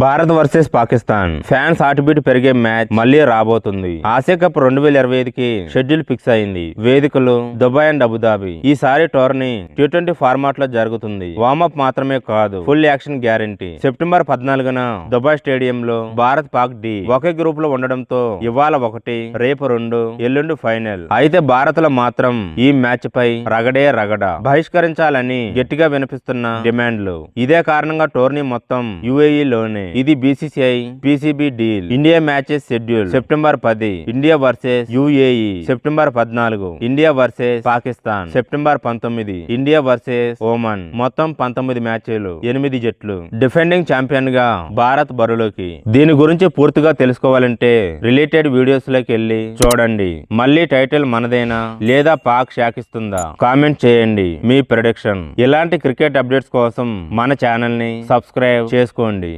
Bharat versus Pakistan fans heart beat పెరిగే match మళ్లీ రాబోతుంది. ఆసియా కప్ 2025కి షెడ్యూల్ ఫిక్స్ అయింది. వేదికలు దుబాయ్ అండ్ అబుదాబి. ఈసారి టోర్నీ T20 ఫార్మాట్ లో జరుగుతుంది. వార్మప్ మాత్రమే కాదు, ఫుల్ యాక్షన్ గ్యారంటీ. సెప్టెంబర్ 14న దుబాయ్ స్టేడియంలో భారత్ పాక్ డి ఒకే గ్రూప్ లో ఉండడంతో ఇవాళ 1, రేపు 2, ఎల్లుండి ఫైనల్. అయితే భారత్ లో మాత్రం ఈ మ్యాచ్ పై రగడే రగడ బహిష్కరించాలని గట్టిగా వినిపిస్తున్న డిమాండ్లు. ఇదే కారణంగా టోర్నీ మొత్తం UAE లోనే. ఇది BCCI PCB డీల్. India matches schedule September 10 India versus UAE, September 14 India versus Pakistan, September 19 India versus Oman. మొత్తం 19 మ్యాచ్లు, 8 జట్లు. డిఫెండింగ్ ఛాంపియన్ గా భారత్ బరిలోకి. దీని గురించి పూర్తిగా తెలుసుకోవాలంటే రిలేటెడ్ వీడియోస్ లోకి వెళ్ళి చూడండి. మళ్ళీ టైటిల్ మనదేనా లేదా పాక్ శాకిస్తుందా? కామెంట్ చేయండి మీ ప్రెడిక్షన్. ఇలాంటి క్రికెట్ అప్డేట్స్ కోసం మన ఛానల్ ని సబ్స్క్రైబ్ చేసుకోండి.